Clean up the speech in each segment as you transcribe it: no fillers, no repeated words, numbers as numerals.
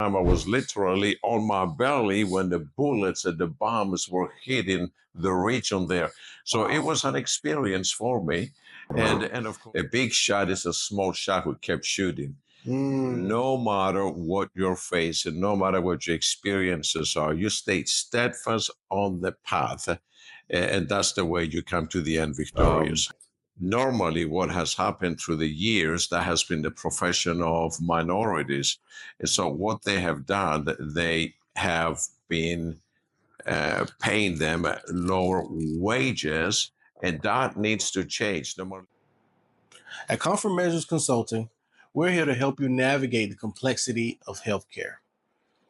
I was literally on my belly when the bullets and the bombs were hitting the region there. So it was an experience for me. And of course, a big shot is a small shot who kept shooting. No matter what you're facing, no matter what your experiences are, you stay steadfast on the path. And that's the way you come to the end victorious. Normally, what has happened through the years, that has been the profession of minorities. And so what they have done, they have been paying them lower wages, and that needs to change. At Comfort Measures Consulting, we're here to help you navigate the complexity of healthcare.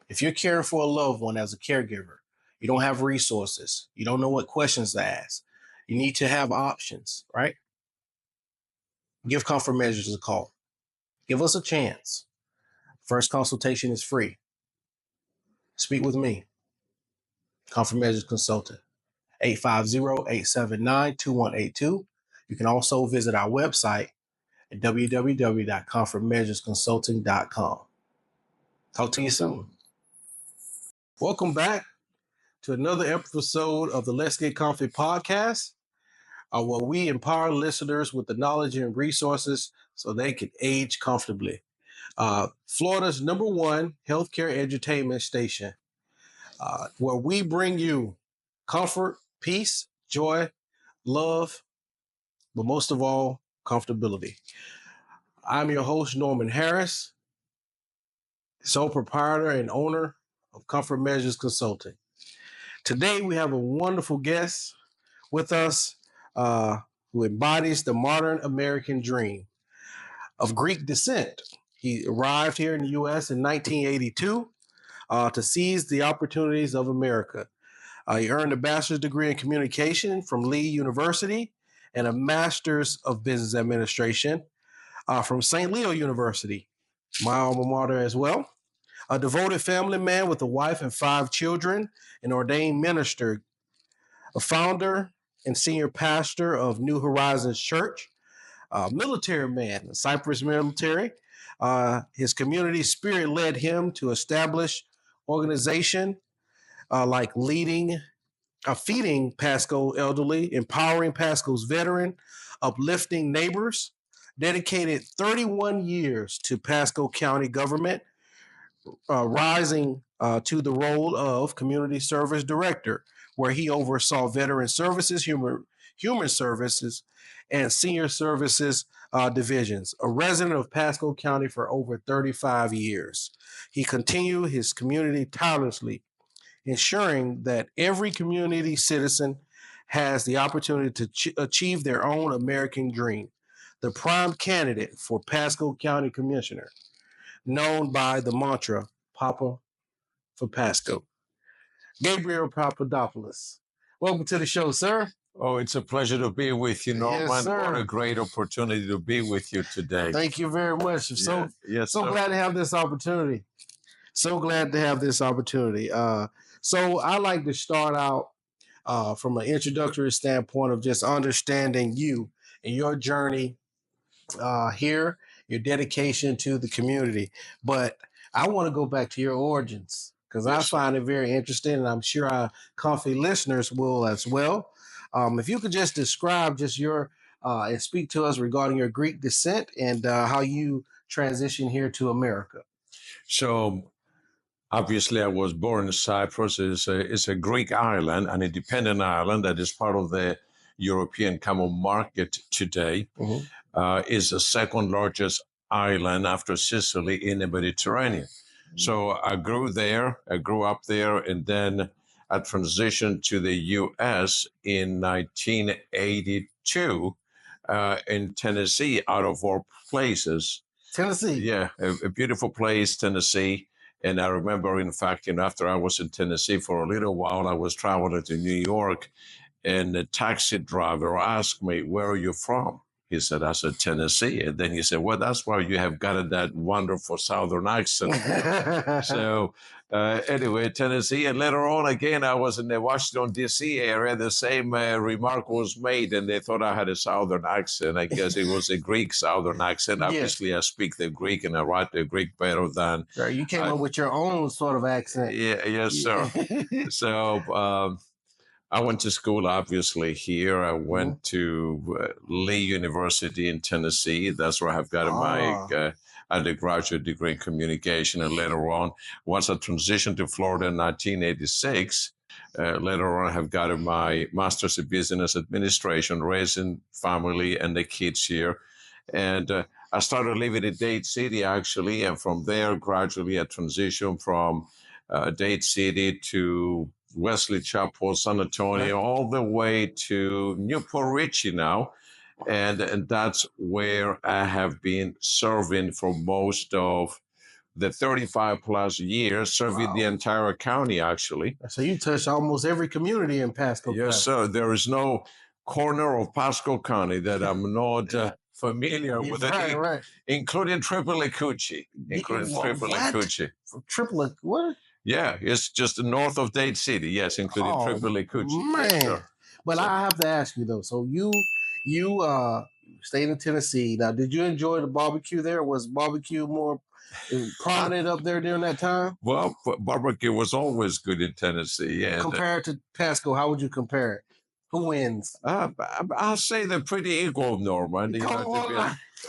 If you're caring for a loved one as a caregiver, you don't have resources, you don't know what questions to ask, you need to have options, right? Give Comfort Measures a call. Give us a chance. First consultation is free. Speak with me, Comfort Measures Consultant, 850-879-2182. You can also visit our website at www.comfortmeasuresconsulting.com. Talk to you soon. Welcome back to another episode of the Let's Get Comfy podcast, where we empower listeners with the knowledge and resources so they can age comfortably. Florida's #1 healthcare edutainment station, where we bring you comfort, peace, joy, love, but most of all, comfortability. I'm your host, Norman Harris, sole proprietor and owner of Comfort Measures Consulting. Today, we have a wonderful guest with us who embodies the modern American dream. Of Greek descent, he arrived here in the U.S. in 1982 to seize the opportunities of America. He earned a bachelor's degree in communication from Lee University and a master's of business administration from St. Leo University, my alma mater as well. A devoted family man with a wife and 5 children, an ordained minister, a founder and senior pastor of New Horizons Church, a military man, the Cyprus military. His community spirit led him to establish organization like feeding Pasco elderly, empowering Pasco's veteran, uplifting neighbors, dedicated 31 years to Pasco County government, rising to the role of community service director, where he oversaw veteran services, human services, and senior services divisions. A resident of Pasco County for over 35 years. He continued his community tirelessly, ensuring that every community citizen has the opportunity to achieve their own American dream. The prime candidate for Pasco County Commissioner, known by the mantra, Papa for Pasco. Gabriel Papadopoulos. Welcome to the show, sir. Oh, it's a pleasure to be with you, Norman. Yes, sir. What a great opportunity to be with you today. Thank you very much. So glad to have this opportunity. So glad to have this opportunity. So I like to start out from an introductory standpoint of just understanding you and your journey here, your dedication to the community. But I want to go back to your origins because I find it very interesting, and I'm sure our comfy listeners will as well. If you could just describe just your and speak to us regarding your Greek descent and how you transitioned here to America. So, obviously, I was born in Cyprus. It's a Greek island, an independent island that is part of the European Common Market today. Is the second largest island after Sicily in the Mediterranean. So I grew up there, and then I transitioned to the U.S. in 1982 in Tennessee, out of all places. Tennessee? Yeah, a beautiful place, Tennessee. And I remember, in fact, after I was in Tennessee for a little while, I was traveling to New York, and the taxi driver asked me, "Where are you from?" He said, I said, Tennessee. And then he said, well, that's why you have got that wonderful Southern accent. So anyway, Tennessee. And later on, again, I was in the Washington, D.C. area. The same remark was made, and they thought I had a Southern accent. I guess it was a Greek Southern accent. Yeah. Obviously, I speak the Greek, and I write the Greek better than... Right, you came up with your own sort of accent. Yeah, yes, sir. So I went to school, obviously, here. I went to Lee University in Tennessee. That's where I've got my undergraduate degree in communication. And later on, once I transitioned to Florida in 1986, later on, I have got my master's in business administration, raising family and the kids here. And I started living in Dade City, actually. And from there, gradually, I transitioned from Dade City to Wesley Chapel, San Antonio, all the way to Newport Richie now. And that's where I have been serving for most of the 35 plus years, serving the entire county, actually. So you touched almost every community in Pasco County. Yes, sir. There is no corner of Pasco County that I'm not familiar with, right. including Triple Coochie. Triple what? Yeah, it's just north of Dade City. Yes, including Triple Coochie. Man, Yes, but I have to ask you though. So you stayed in Tennessee. Now, did you enjoy the barbecue there? Was barbecue more prominent up there during that time? Well, barbecue was always good in Tennessee. And compared to Pasco, how would you compare it? Who wins? I'll say they're pretty equal, Norman.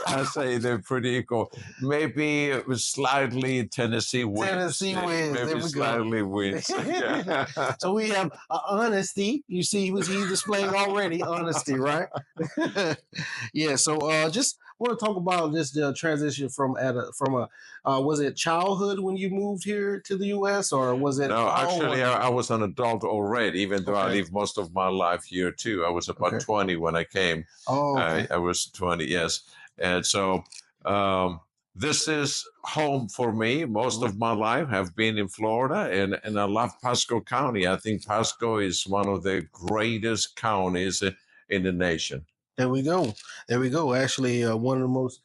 I say they're pretty equal. Maybe it was slightly Tennessee wins. Tennessee wins. Maybe slightly wins. So we have honesty. You see, he's displaying already honesty, right? Yeah. So just want to talk about this transition from was it childhood when you moved here to the U.S. or was it? No, actually, I was an adult already, even though I lived most of my life here too. I was about 20 when I came. Oh, okay. I was 20, yes. And so this is home for me. Most of my life have been in Florida, and I love Pasco County. I think Pasco is one of the greatest counties in the nation. There we go. Actually, one of the most,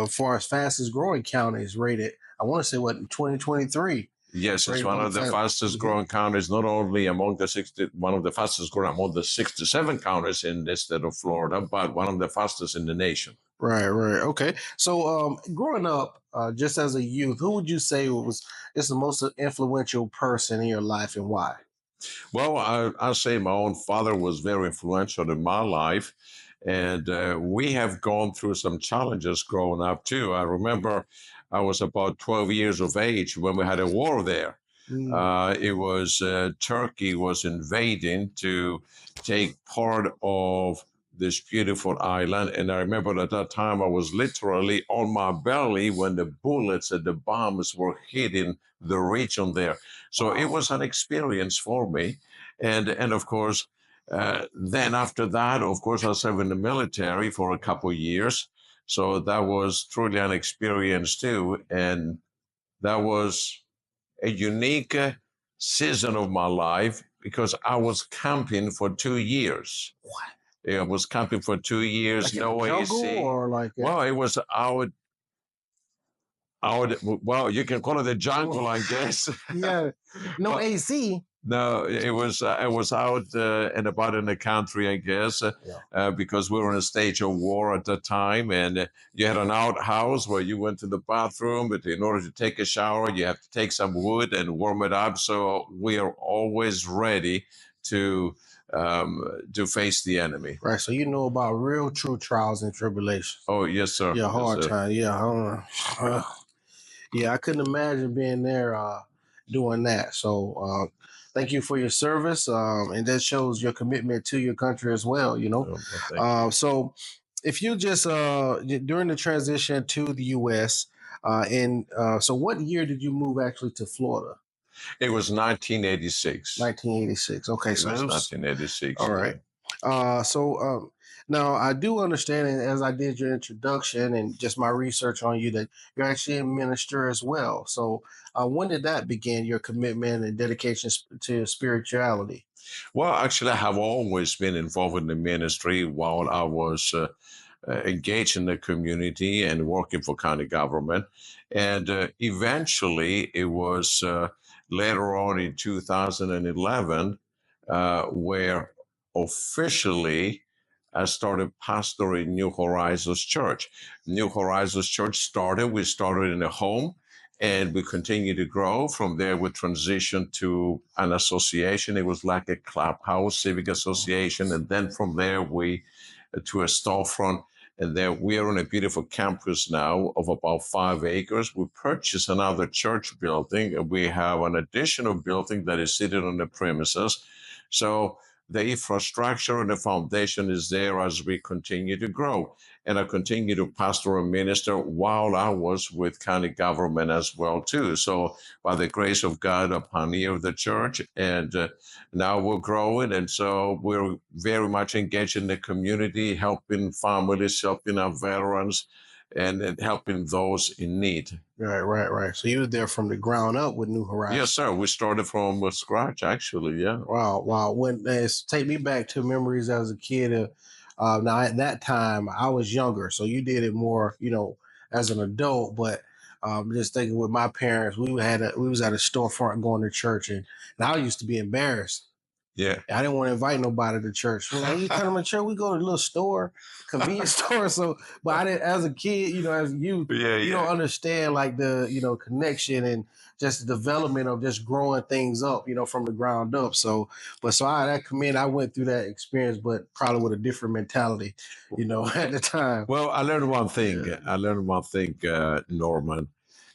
far as fastest growing counties rated. I want to say what 2023. Yes, it's one of the fastest growing counties, not only among the 60, one of the fastest growing among the 67 counties in the state of Florida, but one of the fastest in the nation. Right. Okay. So, growing up, just as a youth, who would you say is the most influential person in your life and why? Well, I'll say my own father was very influential in my life. And we have gone through some challenges growing up, too. I remember I was about 12 years of age when we had a war there. It was Turkey was invading to take part of this beautiful island. And I remember at that time I was literally on my belly when the bullets and the bombs were hitting the region there. So it was an experience for me. And of course, then after that, of course, I served in the military for a couple of years. So that was truly an experience too. And that was a unique season of my life because I was camping for 2 years. What? Yeah, I was camping for 2 years, like no AC. Or like well, it was well, you can call it the jungle, I guess. Yeah, no AC. No, it was out and about in the country, I guess, because we were in a stage of war at the time, and you had an outhouse where you went to the bathroom, but in order to take a shower, you have to take some wood and warm it up. So we are always ready to face the enemy. Right. So you know about real, true trials and tribulations. Oh, yes, sir. Yeah, hard time. Yeah, yeah. I couldn't imagine being there doing that. So. Thank you for your service, and that shows your commitment to your country as well. So if you just during the transition to the U.S. So what year did you move actually to Florida? It was 1986. 1986. Okay, so it was 1986. All right. Now I do understand, and as I did your introduction and just my research on you, that you're actually a minister as well. So when did that begin, your commitment and dedication to spirituality? Well, actually, I have always been involved in the ministry while I was engaged in the community and working for county government. And eventually, it was later on in 2011 where officially I started pastoring New Horizons Church. New Horizons Church we started in a home. And we continue to grow. From there, we transitioned to an association. It was like a clubhouse, civic association. And then from there, we to a storefront. And then we are on a beautiful campus now of about 5 acres. We purchased another church building, and we have an additional building that is seated on the premises. So the infrastructure and the foundation is there as we continue to grow. And I continue to pastor and minister while I was with county government as well too. So by the grace of God, I'm pioneer of the church, and now we're growing, and so we're very much engaged in the community, helping families, helping our veterans, and helping those in need. Right. So you were there from the ground up with New Horizons. Yes, sir. We started from scratch, actually. Yeah. Wow. When take me back to memories as a kid. Now at that time I was younger, so you did it more, as an adult. But just thinking with my parents, we was at a storefront going to church, and I used to be embarrassed. Yeah. I didn't want to invite nobody to church. Like, you come to church, we go to a little store, convenience store. So, but I didn't, as a kid, as a youth, you don't understand like the, connection and just the development of just growing things up, from the ground up. So, I went through that experience, but probably with a different mentality, at the time. Well, I learned one thing. Norman.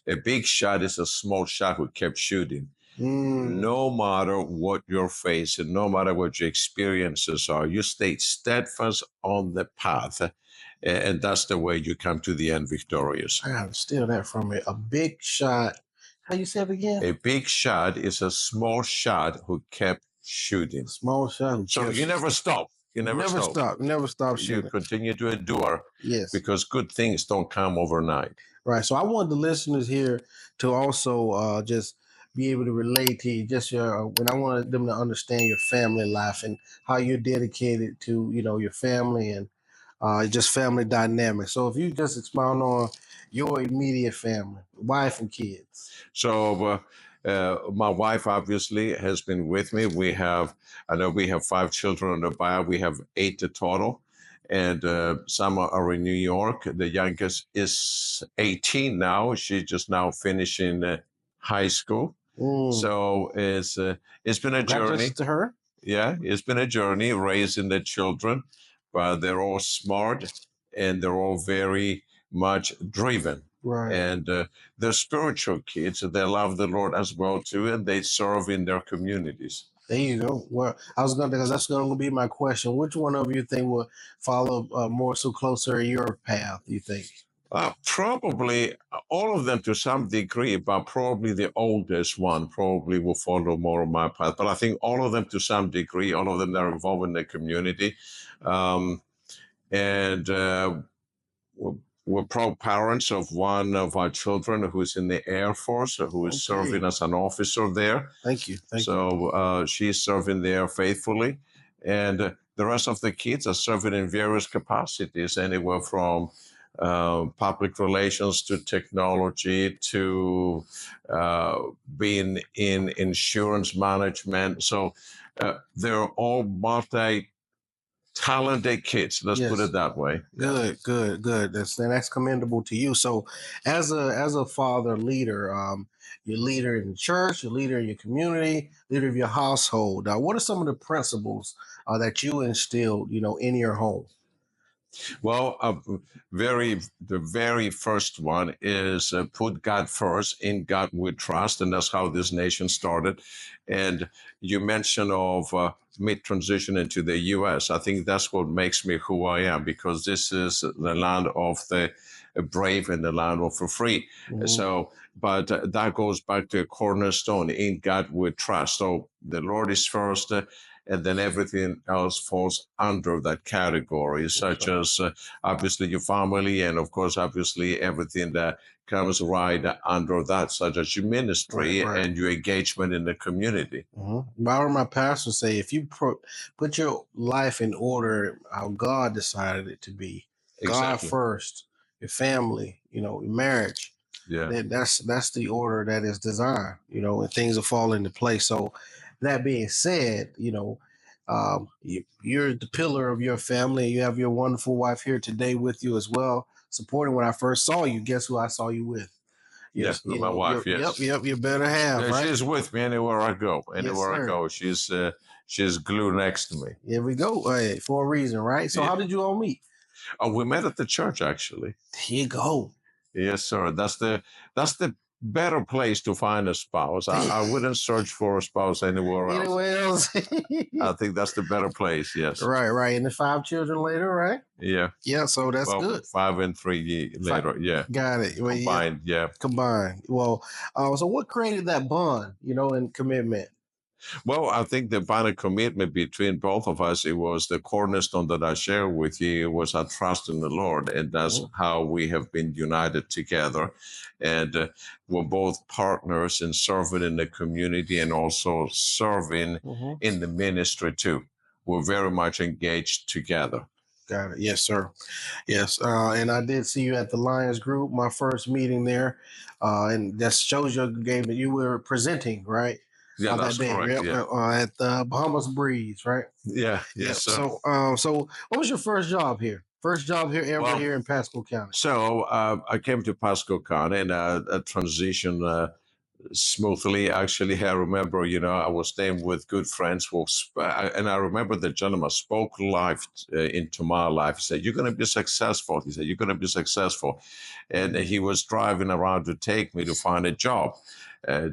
A big shot is a small shot who kept shooting. No matter what you're facing, no matter what your experiences are, you stay steadfast on the path. And that's the way you come to the end victorious. I gotta steal that from me. A big shot. How you say it again? A big shot is a small shot who kept shooting. Small shot. So you never stop. You never stop. Never stop shooting. You continue to endure. Yes. Because good things don't come overnight. Right. So I want the listeners here to also just be able to relate to you. Just when I want them to understand your family life and how you're dedicated to, your family and just family dynamics. So if you just expound on your immediate family, wife and kids. So my wife obviously has been with me. I know we have 5 children on the bio. We have 8 total. And some are in New York. The youngest is 18 now. She's just now finishing high school. So it's been a journey. To her. Yeah, it's been a journey raising the children, but they're all smart and they're all very much driven. Right. And they're spiritual kids. They love the Lord as well too, and they serve in their communities. There you go. Well, that's going to be my question. Which one of you think will follow more so closer your path, you think? Probably all of them to some degree, but probably the oldest one probably will follow more of my path. But I think all of them to some degree, all of them are involved in the community. We're proud parents of one of our children who's in the Air Force, who is serving as an officer there. Thank you. She's serving there faithfully. And the rest of the kids are serving in various capacities, anywhere from public relations to technology to being in insurance management. So they're all talented kids. Let's put it that way. Good. That's commendable to you. So, as a father leader, you're leader in the church, you're leader in your community, leader of your household. What are some of the principles that you instilled, in your home? Well, the very first one is put God first. In God we trust, and that's how this nation started. And you mentioned of mid-transition into the U.S. I think that's what makes me who I am, because this is the land of the brave and the land of the free. Mm-hmm. So, but that goes back to a cornerstone. In God we trust. So the Lord is first. and then everything else falls under that category, such as obviously your family, and of course, obviously everything that comes right under that, such as your ministry and your engagement in the community. Mm-hmm. I heard my pastor say, if you put your life in order how God decided it to be, God first, your family, your marriage, then that's the order that is designed, and things will fall into place. So that being said, you're the pillar of your family. You have your wonderful wife here today with you as well, supporting. When I first saw you, guess who I saw you with? Yes, my wife. Yes. Yep. You better have. Yeah, right? She's with me anywhere I go. Anywhere I go, she's glued next to me. Here we go. Hey, for a reason, right? So, how did you all meet? Oh, we met at the church, actually. Here you go. Yes, sir. That's the better place to find a spouse. I wouldn't search for a spouse anywhere else. Anywhere else. I think that's the better place. Yes. Right. And the 5 children later, right? Yeah. Yeah. So that's good. 5 and 3 later. Yeah. Got it. Well, combined. Yeah. Combined. Well, so what created that bond, and commitment? Well, I think the bond of commitment between both of us, it was the cornerstone that I share with you. It was our trust in the Lord. And that's how we have been united together. And we're both partners in serving in the community and also serving in the ministry too. We're very much engaged together. Got it. Yes, sir. Yes. And I did see you at the Lions Group, my first meeting there. And that shows your game that you were presenting, right? Yeah, that's correct. At the Bahamas Breeze, right? Yeah, yes. So, what was your first job here? First job here ever here in Pasco County? So I came to Pasco County and I transitioned smoothly. Actually, I remember, I was staying with good friends and I remember the gentleman spoke life into my life. He said, "You're going to be successful." He said, "You're going to be successful." And he was driving around to take me to find a job.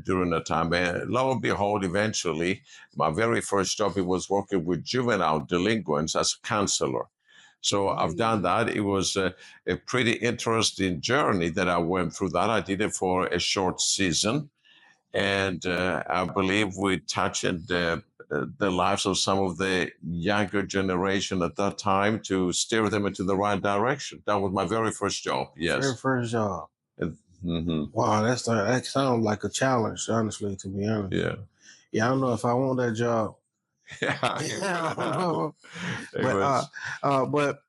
During that time. And lo and behold, eventually, my very first job, it was working with juvenile delinquents as a counselor. So I've done that. It was a pretty interesting journey that I went through that. I did it for a short season. And I believe we touched the lives of some of the younger generation at that time to steer them into the right direction. That was my very first job. Yes. Very first job. Wow, that sounds like a challenge, honestly, to be honest. Yeah, I don't know if I want that job. I don't know. But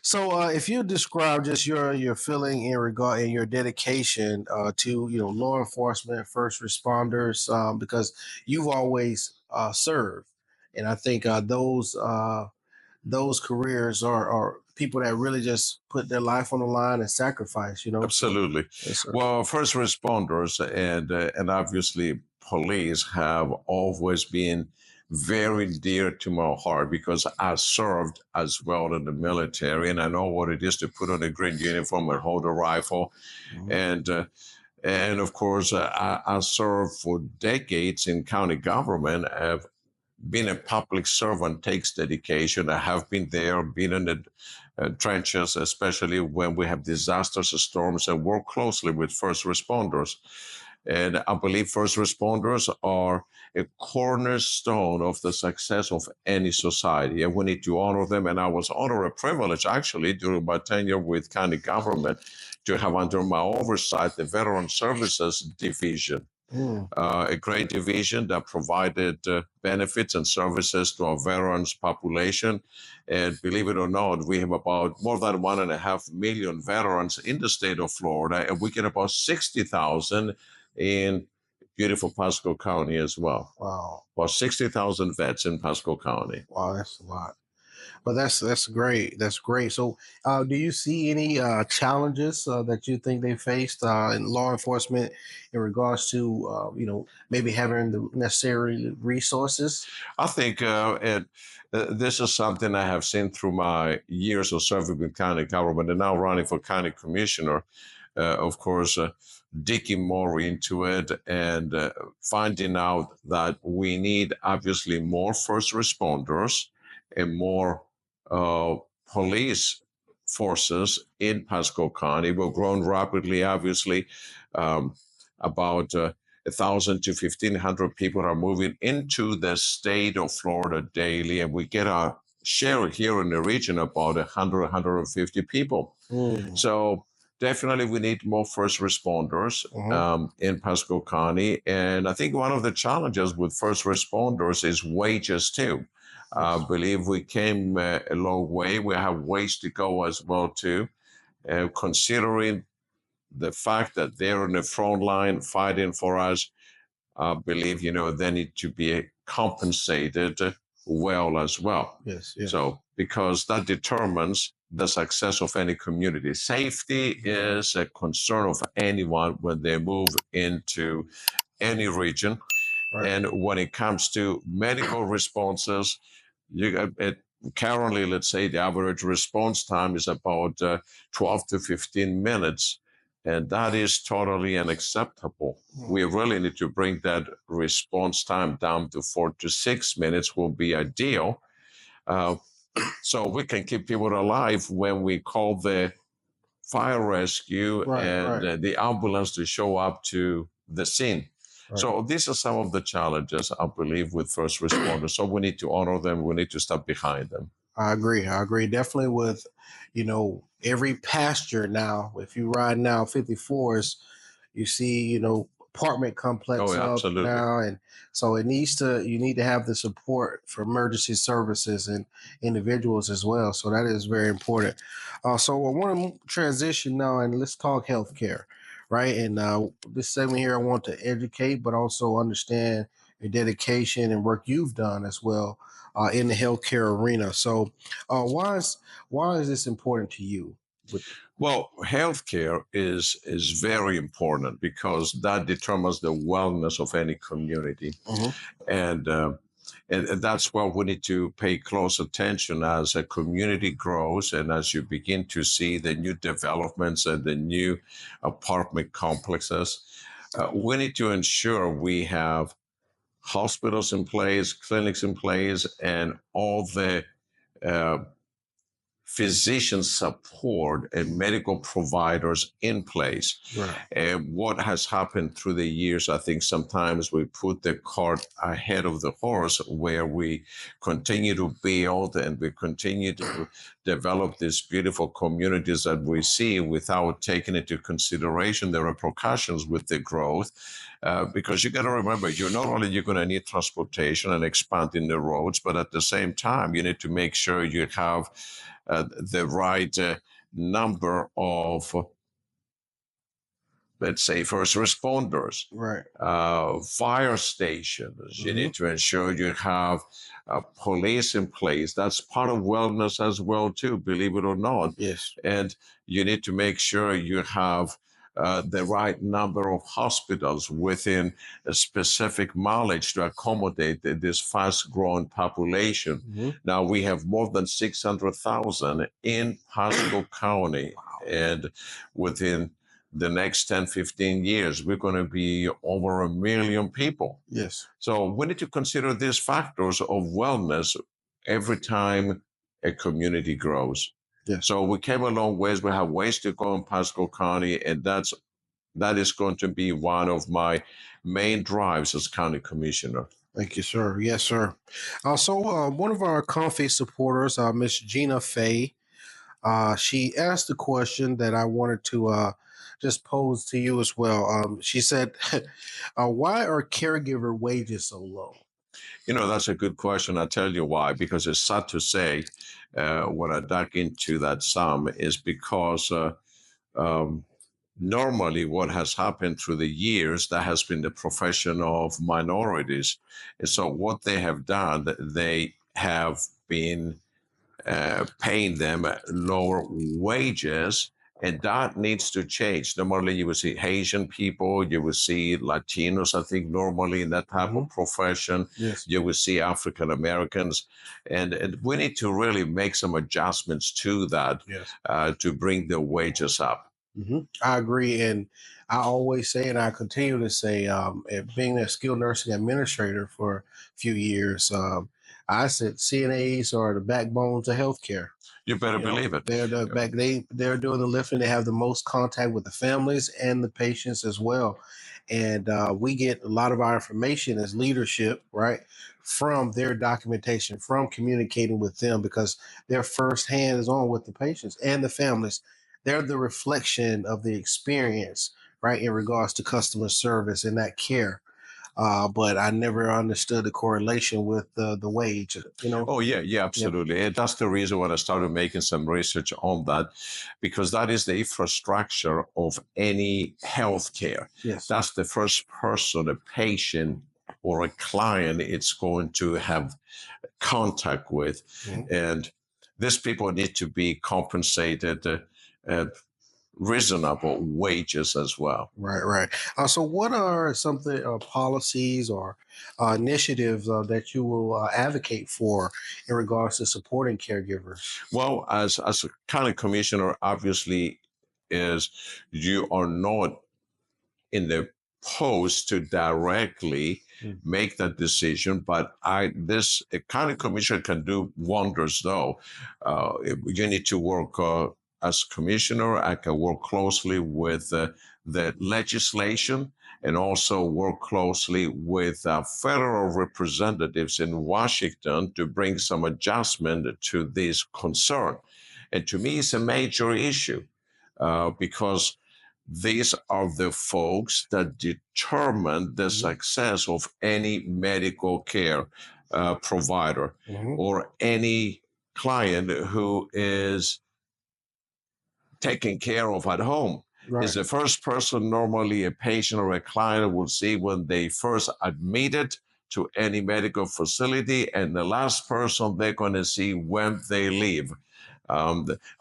so if you describe just your feeling in regard and your dedication to law enforcement, first responders, because you've always served, and I think those careers are people that really just put their life on the line and sacrifice, Absolutely. Yes, well, first responders and obviously police have always been very dear to my heart because I served as well in the military and I know what it is to put on a green uniform and hold a rifle. And of course, I served for decades in county government. Being a public servant takes dedication. I have been there, been in the trenches, especially when we have disasters or storms, and work closely with first responders. And I believe first responders are a cornerstone of the success of any society, and we need to honor them. And I was honored a privilege, actually, during my tenure with county government, to have under my oversight the Veteran Services Division. A great division that provided benefits and services to our veterans population. And believe it or not, we have about more than 1.5 million veterans in the state of Florida, and we get about 60,000 in beautiful Pasco County as well. Wow. About 60,000 vets in Pasco County. Wow, that's a lot. But that's great. That's great. So, do you see any challenges that you think they faced in law enforcement in regards to, maybe having the necessary resources? I think this is something I have seen through my years of serving with county government and now running for county commissioner. Of course, digging more into it and finding out that we need obviously more first responders and more police forces in Pasco County. We've grown rapidly, obviously, about 1,000 to 1,500 people are moving into the state of Florida daily, and we get our share here in the region about 100, 150 people. So definitely we need more first responders in Pasco County. And I think one of the challenges with first responders is wages too. I believe we came a long way. We have ways to go as well too, considering the fact that they're in the front line fighting for us. I believe, they need to be compensated well as well. Yes. So, because that determines the success of any community. Safety is a concern of anyone when they move into any region. Right. And when it comes to medical responses, you got it. Currently, let's say the average response time is about 12 to 15 minutes. And that is totally unacceptable. We really need to bring that response time down to 4 to 6 minutes will be ideal. So we can keep people alive when we call the fire rescue and the ambulance to show up to the scene. So these are some of the challenges, I believe, with first responders. So we need to honor them. We need to step behind them. I agree. Definitely with, every pasture now, if you ride now 54s, you see, apartment complex up now. And so you need to have the support for emergency services and individuals as well. So that is very important. So I want to transition now and let's talk healthcare, right? And this segment here, I want to educate, but also understand your dedication and work you've done as well in the healthcare arena. So why is this important to you? Well, healthcare is very important because that determines the wellness of any community, and that's why we need to pay close attention as a community grows and as you begin to see the new developments and the new apartment complexes. We need to ensure we have hospitals in place, clinics in place, and all the physician support and medical providers in place. And what has happened through the years, I think sometimes we put the cart ahead of the horse, where we continue to build and we continue to develop these beautiful communities that we see without taking into consideration the repercussions with the growth. Because you got to remember, you're going to need transportation and expanding the roads, but at the same time, you need to make sure you have the right number of, let's say, first responders, fire stations. You need to ensure you have police in place. That's part of wellness as well, too, believe it or not. Yes. And you need to make sure you have the right number of hospitals within a specific mileage to accommodate this fast-growing population. Now, we have more than 600,000 in Pasco County, and within the next 10, 15 years, we're going to be over 1 million people. Yes. So we need to consider these factors of wellness every time a community grows. Yes. So we came a long ways. We have ways to go in Pasco County, and that is going to be one of my main drives as county commissioner. Thank you, sir. Yes, sir. So one of our Comfy supporters, Miss Gina Fay, she asked a question that I wanted to just pose to you as well. She said, why are caregiver wages so low? That's a good question. I'll tell you why, because it's sad to say when I dug into that sum is because normally what has happened through the years, that has been the profession of minorities. And so what they have done, they have been paying them lower wages, and that needs to change. Normally, you would see Haitian people, you would see Latinos, I think, normally in that type of profession. Yes. You would see African Americans. And we need to really make some adjustments to that to bring the wages up. I agree. And I always say, and I continue to say, being a skilled nursing administrator for a few years, I said CNAs are the backbones of healthcare. You better believe it. They're they're doing the lifting. They have the most contact with the families and the patients as well. And we get a lot of our information as leadership, right, from their documentation, from communicating with them, because they're first hands on with the patients and the families. They're the reflection of the experience, right, in regards to customer service and that care. But I never understood the correlation with the wage, you know? Oh, yeah, yeah, Yep. absolutely. And that's the reason why I started making some research on that, because that is the infrastructure of any healthcare. Yes. That's the first person, a patient or a client, it's going to have contact with. Mhm. And these people need to be compensated at reasonable wages as well. Right, right. So, what are some of the policies or initiatives that you will advocate for in regards to supporting caregivers? Well, as a county commissioner, obviously, is you are not in the post to directly Mm. make that decision. But this a county commissioner can do wonders, though. You need to work as commissioner. I can work closely with the legislation and also work closely with federal representatives in Washington to bring some adjustment to this concern. And to me, it's a major issue because these are the folks that determine the Mhm. success of any medical care provider Mhm. or any client who is taken care of at home. Is Right, the first person normally a patient or a client will see when they first admitted to any medical facility, and the last person they're going to see when they leave. I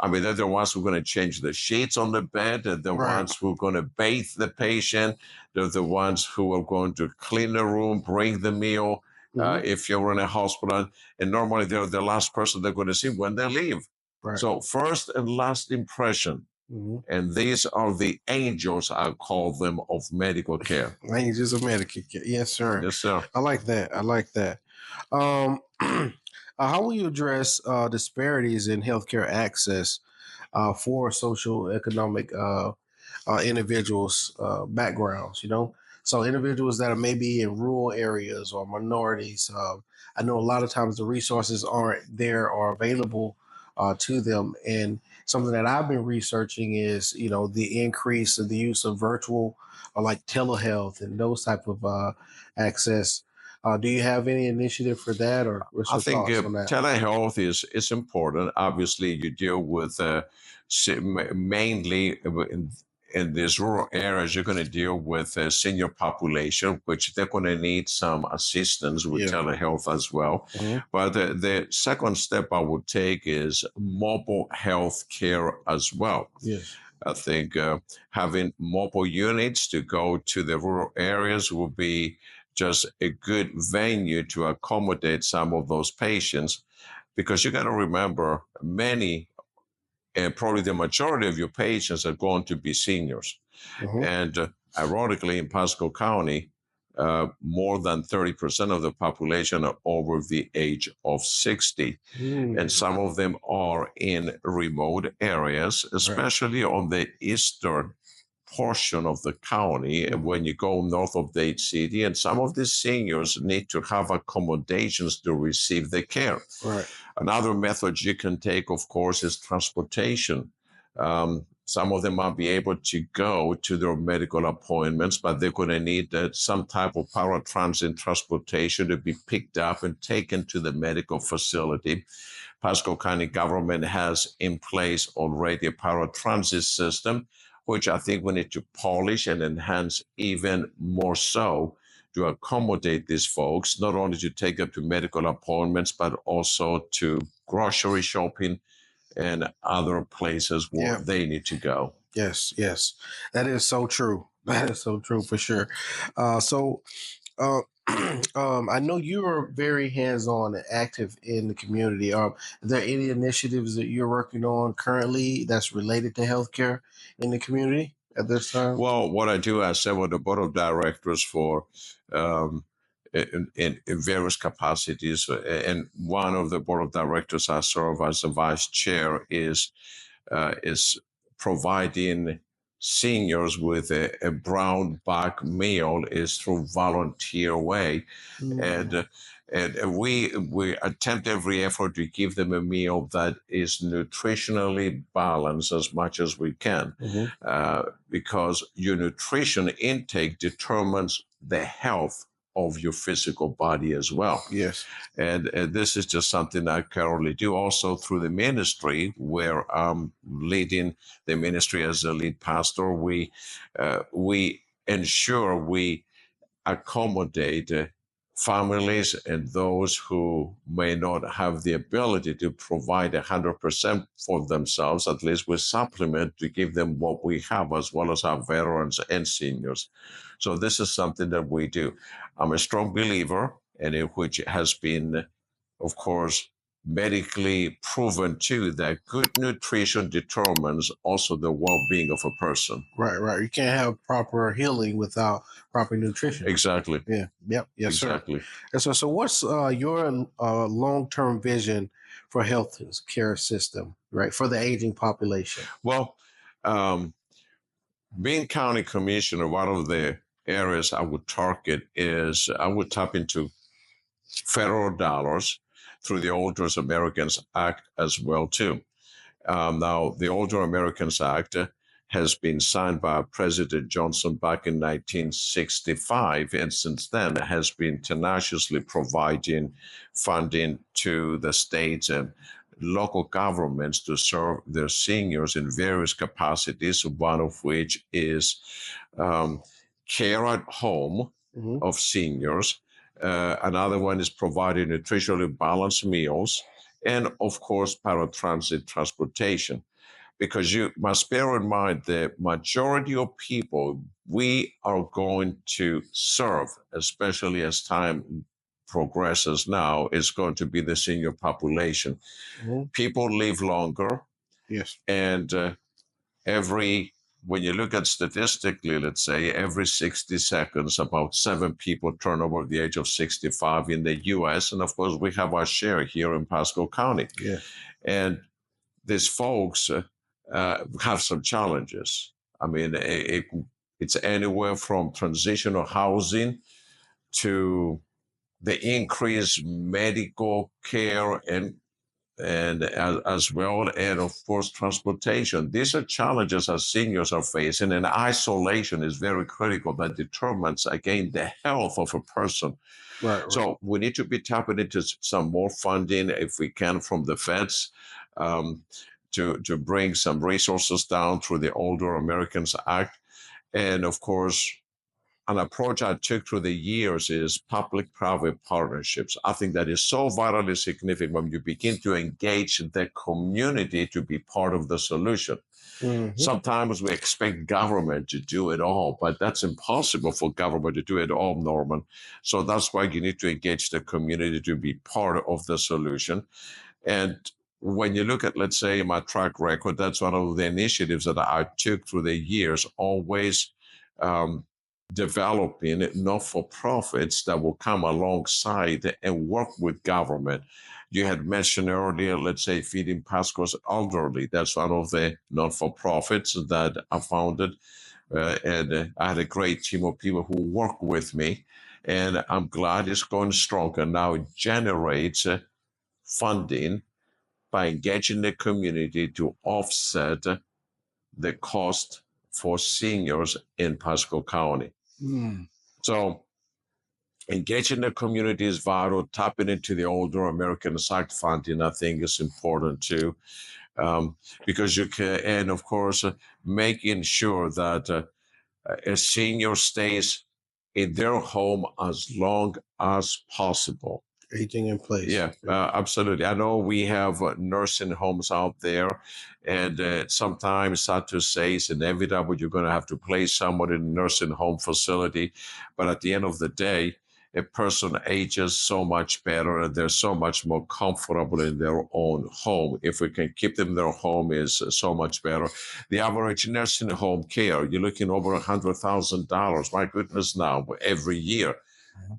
mean, they're the ones who are going to change the sheets on the bed. They're the right. ones who are going to bathe the patient. They're the ones who are going to clean the room, bring the meal. Mhm. If you're in a hospital, and normally they're the last person they're going to see when they leave. Right. So first and last impression, Mhm. and these are the angels, I call them, of medical care. Ranges of Medicare. Yes, sir. Yes, sir. I like that. I like that. How will you address disparities in healthcare access for social economic individuals' backgrounds? You know, so individuals that are maybe in rural areas or minorities. I know a lot of times the resources aren't there or available to them, and something that I've been researching is, you know, the increase of the use of virtual or like telehealth and those type of access. Do you have any initiative for that, or what's I your think thoughts on that? telehealth is important. Obviously, you deal with mainly in these rural areas. You're going to deal with a senior population, which they're going to need some assistance with Yeah. telehealth as well. Mhm. But the second step I would take is mobile health care as well. Yes. I think having mobile units to go to the rural areas will be just a good venue to accommodate some of those patients, because you got to remember many and probably the majority of your patients are going to be seniors. Mhm. And ironically, in Pasco County, more than 30% of the population are over the age of 60. And Mm. some of them are in remote areas, Right. especially on the eastern portion of the county Mhm. when you go north of Dade City. And some of the seniors need to have accommodations to receive the care. Right. Another method you can take, of course, is transportation. Some of them might be able to go to their medical appointments, but they're going to need some type of paratransit transportation to be picked up and taken to the medical facility. Pasco County government has in place already a paratransit system, which I think we need to polish and enhance even more so to accommodate these folks, not only to take them to medical appointments, but also to grocery shopping and other places where Yeah. they need to go. Yes. Yes. That is so true. That is so true for sure. So, uh, I know you are very hands-on and active in the community. Are there any initiatives that you're working on currently that's related to healthcare in the community at this time? Well, what I do, I serve on the board of directors for um, in various capacities. And one of the board of directors I serve as the vice chair is providing seniors with a brown back meal is through volunteer way. And we attempt every effort to give them a meal that is nutritionally balanced as much as we can, because your nutrition intake determines the health of your physical body as well. Yes. And this is just something I currently do also through the ministry, where I'm leading the ministry as a lead pastor. We ensure we accommodate families and those who may not have the ability to provide 100% for themselves. At least we supplement to give them what we have, as well as our veterans and seniors. So this is something that we do. I'm a strong believer, and in which has been, of course, medically proven too, that good nutrition determines also the well-being of a person. Right. You can't have proper healing without proper nutrition. Exactly. Yeah. Yep. Yes, exactly. sir. And so what's your long-term vision for health care system, right, for the aging population? Well, being county commissioner, one of the areas I would target is I would tap into federal dollars through the Older Americans Act as well too. Now, the Older Americans Act has been signed by President Johnson back in 1965, and since then has been tenaciously providing funding to the states and local governments to serve their seniors in various capacities, one of which is care at home of seniors. Another one is providing nutritionally balanced meals, and of course, paratransit transportation. Because you must bear in mind the majority of people we are going to serve, especially as time progresses now, is going to be the senior population. People live longer. Yes. And when you look at statistically, let's say every 60 seconds, about 7 people turn over the age of 65 in the US. And of course, we have our share here in Pasco County. Yeah. And these folks have some challenges. I mean, it's anywhere from transitional housing to the increased medical care and as well, and of course transportation. These are challenges as seniors are facing, and isolation is very critical. That determines again the health of a person. Right. So we need to be tapping into some more funding if we can from the feds, to bring some resources down through the Older Americans Act. And of course, an approach I took through the years is public-private partnerships. I think that is so vitally significant when you begin to engage the community to be part of the solution. Sometimes we expect government to do it all, but that's impossible for government to do it all, Norman. So that's why you need to engage the community to be part of the solution. And when you look at, let's say, my track record, that's one of the initiatives that I took through the years, always developing not-for-profits that will come alongside and work with government. You had mentioned earlier, let's say, Feeding Pasco's Elderly. That's one of the not-for-profits that I founded. And I had a great team of people who work with me. And I'm glad it's going strong. And now it generates funding by engaging the community to offset the cost for seniors in Pasco County. So engaging the community is vital. Tapping into the Older Americans Act funding, I think, is important too, because you can, and of course, making sure that a senior stays in their home as long as possible. Aging in place. Yeah, absolutely. I know we have nursing homes out there, and sometimes, sad to say, it's inevitable you're going to have to place someone in a nursing home facility. But at the end of the day, a person ages so much better and they're so much more comfortable in their own home. If we can keep them in their home, is so much better. The average nursing home care, you're looking over $100,000. My goodness, now every year.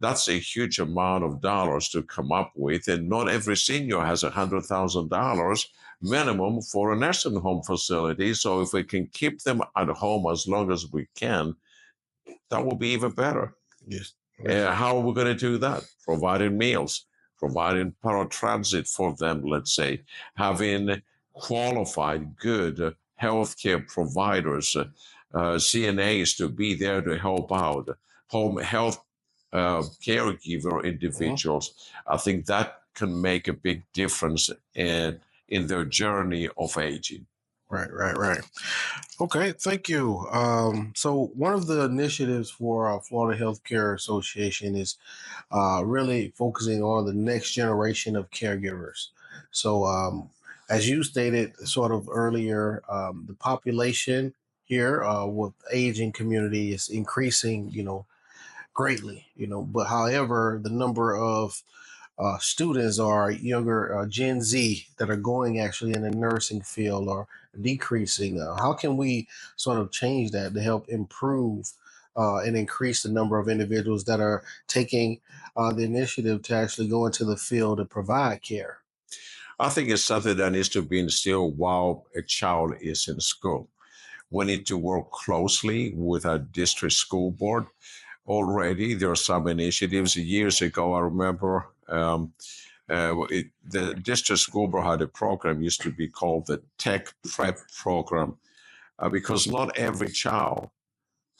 That's a huge amount of dollars to come up with. And not every senior has $100,000, minimum for a nursing home facility. So if we can keep them at home as long as we can, that will be even better. Yes. How are we going to do that? Providing meals, providing paratransit for them, let's say, having qualified, good healthcare providers, CNAs to be there to help out, home health caregiver individuals. I think that can make a big difference in their journey of aging. Right. Okay, thank you. So one of the initiatives for Florida Healthcare Association is really focusing on the next generation of caregivers. So, as you stated sort of earlier, the population here with aging community is increasing, greatly, but however, the number of students or younger Gen Z that are going actually in the nursing field are decreasing. How can we sort of change that to help improve and increase the number of individuals that are taking the initiative to actually go into the field and provide care? I think it's something that needs to be instilled while a child is in school. We need to work closely with our district school board. Already, there are some initiatives. Years ago, I remember the district school board had a program used to be called the Tech Prep Program, because not every child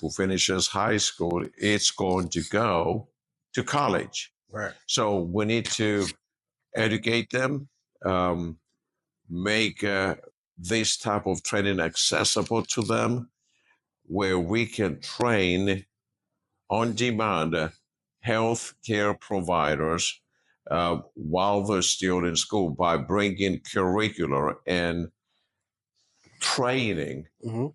who finishes high school is going to go to college. Right. So we need to educate them, make this type of training accessible to them, where we can train on demand health care providers while they're still in school by bringing curricular and training, Mm-hmm.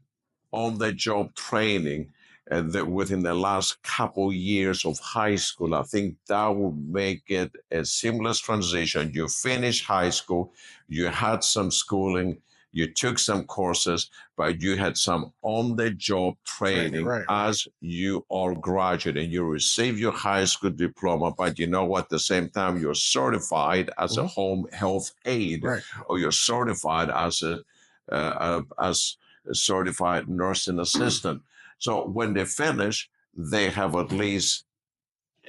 on the job training, that within the last couple years of high school. I think that will make it a seamless transition. You finish high school, you had some schooling, you took some courses, but you had some on the job training Right. as you are graduating. You receive your high school diploma, but you know what? At the same time, you're certified as a Mhm. home health aide, Right. or you're certified as a certified nursing assistant. So when they finish, they have at least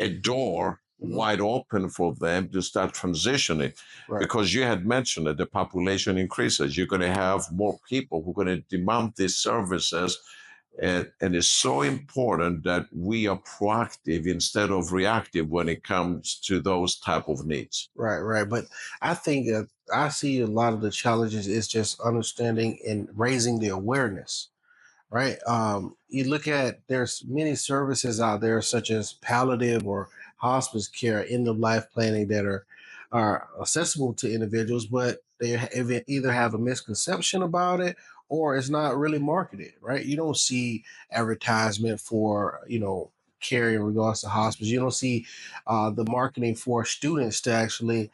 a door Mhm. wide open for them to start transitioning. Right. Because you had mentioned that the population increases, you're going to have more people who are going to demand these services. And it's so important that we are proactive instead of reactive when it comes to those type of needs. Right. But I think I see a lot of the challenges is just understanding and raising the awareness. Right. You look at there's many services out there such as palliative or hospice care, end of life planning that are accessible to individuals, but either have a misconception about it or it's not really marketed. Right. You don't see advertisement for care in regards to hospice. You don't see the marketing for students to actually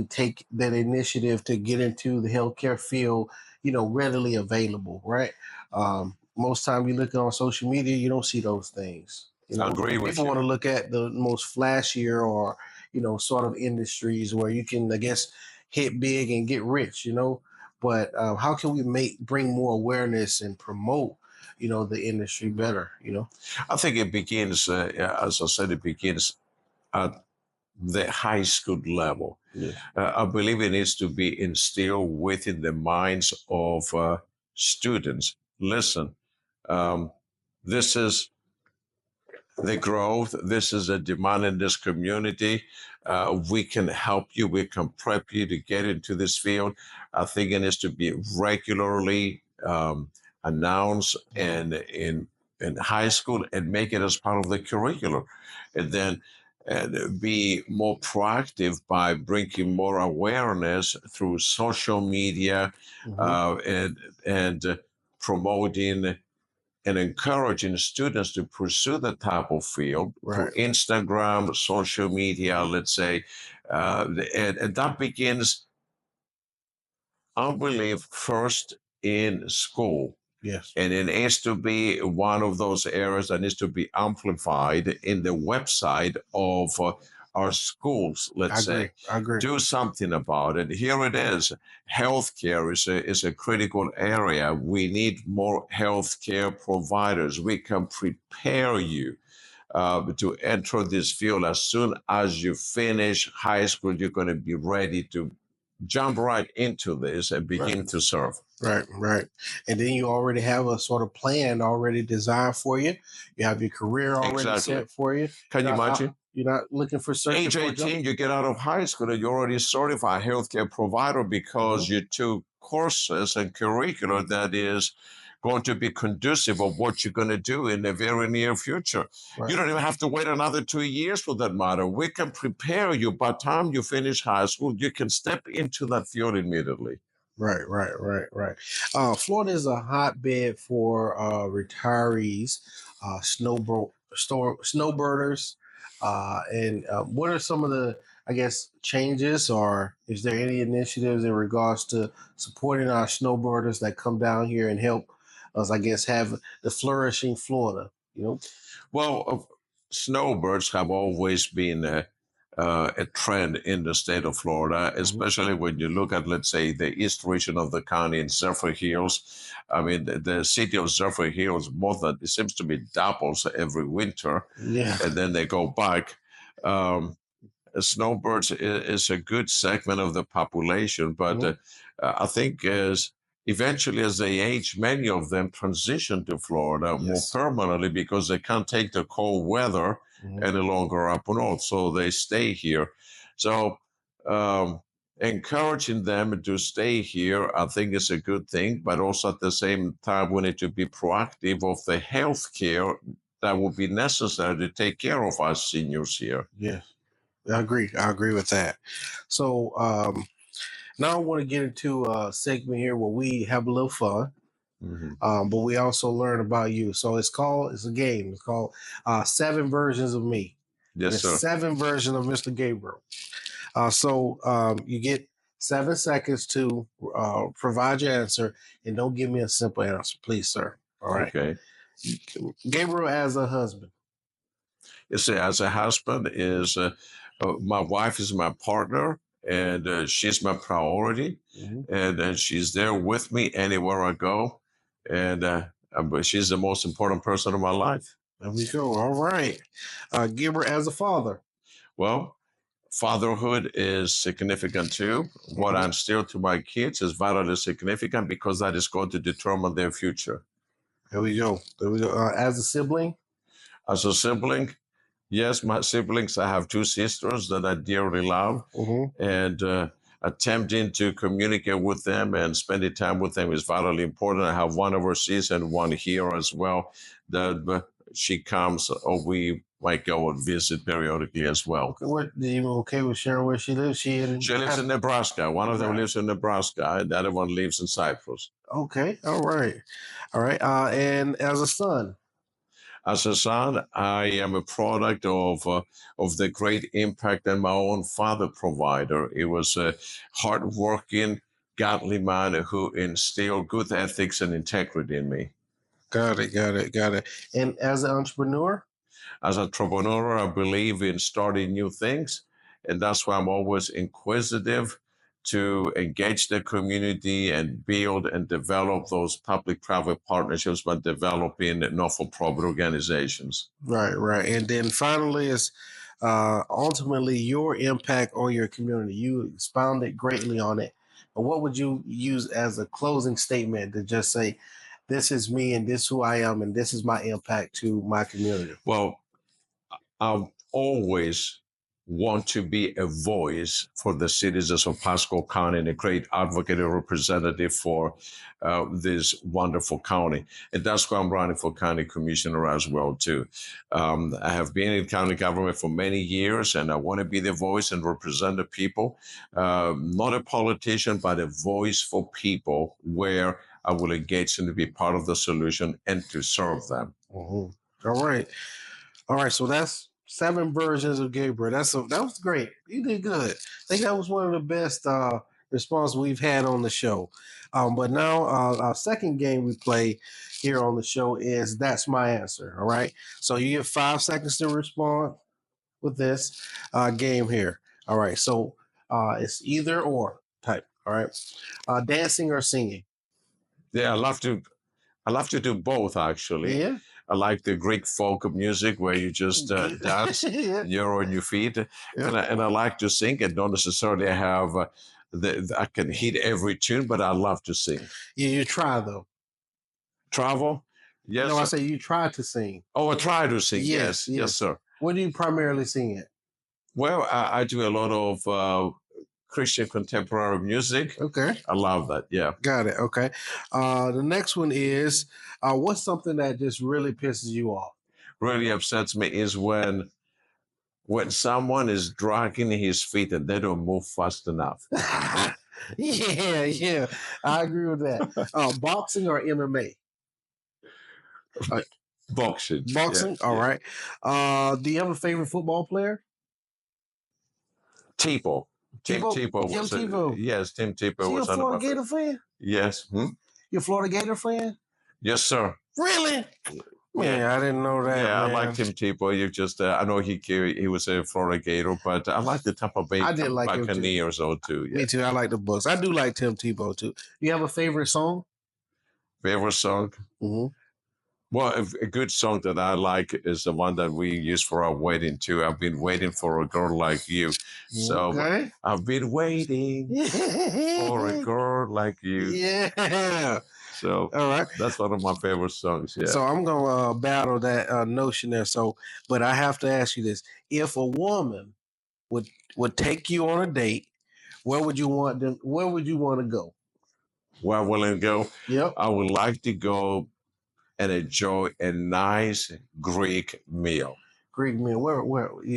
take that initiative to get into the healthcare field, readily available, right? Most time you look on social media, you don't see those things. I agree with People you. want to look at the most flashier or sort of industries where you can, I guess, hit big and get rich. But how can we bring more awareness and promote the industry better? I think it begins, as I said, it begins at the high school level. Yes. I believe it needs to be instilled within the minds of students. Listen, um, this is the growth. This is a demand in this community. We can help you. We can prep you to get into this field. I think it needs to be regularly announced and in high school and make it as part of the curriculum, and then be more proactive by bringing more awareness through social media, Mhm. and promoting and encouraging students to pursue that type of field through Right. Instagram, social media, let's say. And that begins, I believe, first in school. Yes. And it needs to be one of those areas that needs to be amplified in the website of our schools, let's say, I agree. do something about it. Here it is. Healthcare is a critical area. We need more healthcare providers. We can prepare you to enter this field. As soon as you finish high school, you're going to be ready to jump right into this and begin to serve. Right, right. And then you already have a sort of plan already designed for you. You have your career already set for you. Can you imagine? You're not looking for searching Age for 18, you get out of high school and you're already certified healthcare provider because you took courses and curricula that is going to be conducive of what you're going to do in the very near future. Right. You don't even have to wait another 2 years for that matter. We can prepare you. By the time you finish high school, you can step into that field immediately. Right. Florida is a hotbed for retirees, snowbirders, and what are some of the, I guess, changes, or is there any initiatives in regards to supporting our snowbirders that come down here and help us, I guess, have the flourishing Florida? Well, snowbirds have always been a trend in the state of Florida, especially when you look at, let's say, the east region of the county in Zephyr Hills. I mean, the city of Zephyr Hills, it seems to be doubles every winter, and then they go back. Snowbirds is a good segment of the population, but I think eventually as they age, many of them transition to Florida more permanently because they can't take the cold weather any longer up north, so they stay here. So encouraging them to stay here, I think is a good thing, but also at the same time, we need to be proactive of the health care that will be necessary to take care of our seniors here. Yeah. I agree with that. So now I want to get into a segment here where we have a little fun, but we also learn about you. So it's a game. It's called 7 Versions of Me. Yes, sir. 7 versions of Mr. Gabriel. So you get 7 seconds to provide your answer, and don't give me a simple answer, please, sir. All right. Okay. Gabriel as a husband. You see, as a husband is my wife is my partner, and she's my priority, and she's there with me anywhere I go, and but she's the most important person in my life. There we go. All right. Gabriel as a father. Well, fatherhood is significant too. What I instill to my kids is vitally significant because that is going to determine their future. There we go. As a sibling. As a sibling, yes, my siblings, I have 2 sisters that I dearly love, and attempting to communicate with them and spending time with them is vitally important. I have one overseas and one here as well. That she comes, or we might go and visit periodically as well. What, you okay with sharing where she lives? She lives in Nebraska. One of them lives in Nebraska, and the other one lives in Cyprus. Okay, all right. And as a son. As a son, I am a product of the great impact that my own father provided. It was a hardworking, godly man who instilled good ethics and integrity in me. Got it. And as an entrepreneur? As an entrepreneur, I believe in starting new things, and that's why I'm always inquisitive to engage the community and build and develop those public-private partnerships by developing not-for-profit organizations. Right. And then finally is ultimately your impact on your community. You expounded greatly on it. But what would you use as a closing statement to just say, this is me and this is who I am and this is my impact to my community? Well, I always want to be a voice for the citizens of Pasco County and a great advocate and representative for this wonderful county. And that's why I'm running for county commissioner as well, too. I have been in county government for many years, and I want to be the voice and represent the people. Not a politician, but a voice for people where I will engage and to be part of the solution and to serve them. All right. So that's 7 versions of Gabriel. That was great. You did good. I think that was one of the best responses we've had on the show. But now our second game we play here on the show is That's My Answer. All right. So you get 5 seconds to respond. with this game here. All right, so it's either or type. All right, dancing or singing. Yeah, I love to do both actually. Yeah. I like the Greek folk music where you just dance, Yeah. you're on your feet, Yeah. and I like to sing. And don't necessarily have I can hit every tune, but I love to sing. Yeah, you try though. Travel, No, yes. I say you try to sing. Oh, I try to sing. Yes, Yes, yes, yes. sir. What do you primarily sing it? Well, I do a lot of Christian contemporary music. Okay, I love that. Yeah. got it. Okay. The next one is what's something that just really pisses you off? Really upsets me is when someone is dragging his feet and they don't move fast enough. Yeah, yeah. I agree with that. Boxing or MMA? Boxing. Boxing. Yeah, All yeah. right. Do you have a favorite football player? Tebow. Tim Tebow. Tebow Tim was Tebow. yes. Tim Tebow So you a was one of Florida my Gator favorite. fan? Yes. You a Florida Gator fan? Yes, sir. Really? Yeah. Man, I didn't know that, Yeah, I man. like Tim Tebow. You just, I know he was a Florida Gator, but I like the Tampa Bay I did like him too. Buccaneers too. Yeah. Me too. I like the books. I do like Tim Tebow too. You have a favorite song? Favorite song? Mm-hmm. Well, a good song that I like is the one that we use for our wedding too. I've been waiting for a girl like you. So Okay. I've been waiting for a girl like you. Yeah. So All right. that's one of my favorite songs. Yeah. So I'm gonna battle that notion there. So, but I have to ask you this: if a woman would take you on a date, where would you want them? Where would you want to go? Where will it go? Yep. I would like to go and enjoy a nice Greek meal. Greek meal. Where?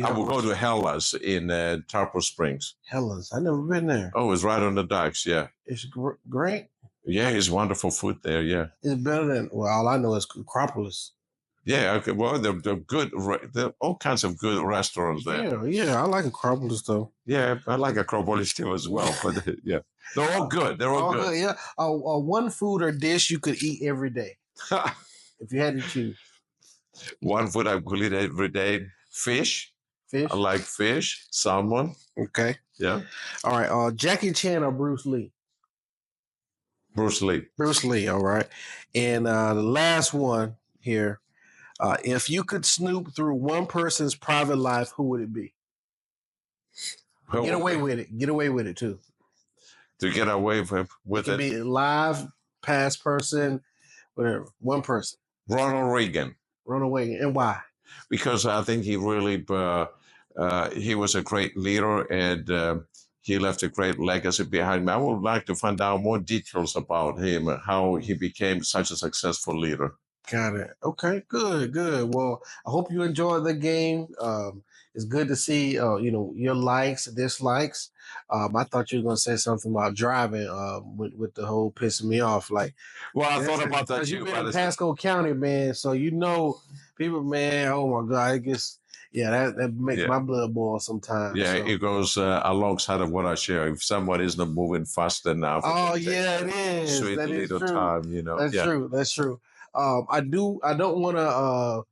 I will go to Hellas in Tarpon Springs. Hellas. I never been there. Oh, it's right on the docks. Yeah. It's great. Yeah, it's wonderful food there. Yeah. It's better than all I know is Acropolis. Yeah. Okay. Well, they're good. There are all kinds of good restaurants there. Yeah, yeah. I like Acropolis though. Yeah, I like Acropolis too as well. But yeah, they're all good. They're all good. Yeah. One food or dish you could eat every day if you had to choose. One food I could eat every day: fish. Fish. I like fish, salmon. Okay. Yeah. All right. Jackie Chan or Bruce Lee? Bruce Lee. Bruce Lee. All right. And the last one here. If you could snoop through one person's private life, who would it be? Well, Get away with it. Get away with it too. to get away with It it. could be live, past person, whatever. One person. Ronald Reagan, Run away. And why? because I think he really he was a great leader and he left a great legacy behind him. I would like to find out more details about him, how he became such a successful leader. Got it. Okay, good, good. Well, I hope you enjoyed the game. It's good to see, your likes, dislikes. I thought you were going to say something about driving with the whole pissing me off. Like, Well, I thought about that because too. you've been in Pasco County, man, so you know people, man. Oh my God, I guess, yeah, that makes my blood boil sometimes. Yeah, so. it goes alongside of what I share. If someone is not moving fast enough, Oh yeah, it is. sweet That is little true. time, That's true. That's true. I don't want to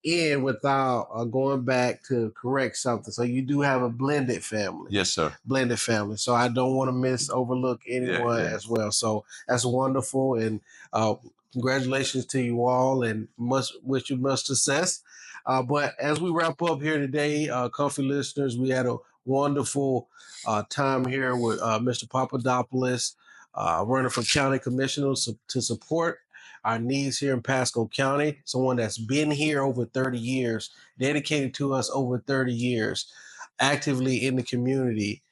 end without going back to correct something. So you do have a blended family. Yes, sir. Blended family. So I don't want to overlook anyone as well. So that's wonderful, and congratulations to you all, and wish you much success. But as we wrap up here today, comfy listeners, we had a wonderful time here with Mr. Papadopoulos, running for county commissioner to support our needs here in Pasco County. Someone that's been here over 30 years, dedicated to us over 30 years, actively in the community,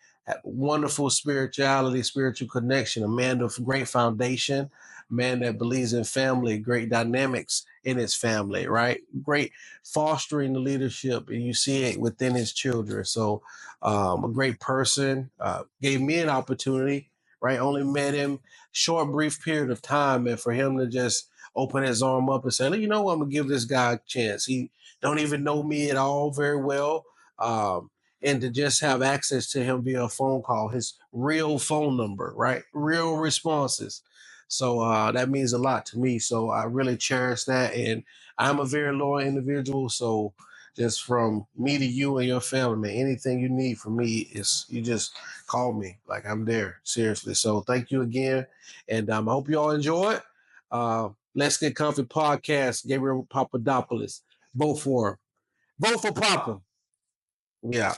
wonderful spirituality, spiritual connection, a man of great foundation, man that believes in family, great dynamics in his family, right? Great fostering the leadership, and you see it within his children. So a great person, gave me an opportunity, right? Only met him short, brief period of time, and for him to just open his arm up and say, you know what, I'm gonna give this guy a chance. He don't even know me at all very well. And to just have access to him via a phone call, his real phone number, right? Real responses. So that means a lot to me. So I really cherish that. And I'm a very loyal individual. So just from me to you and your family, man. Anything you need from me is you just call me. Like I'm there, seriously. So thank you again, and I hope you all enjoy it. Let's Get Comfy podcast. Gabriel Papadopoulos. Vote for him. Vote for Papa. Yeah.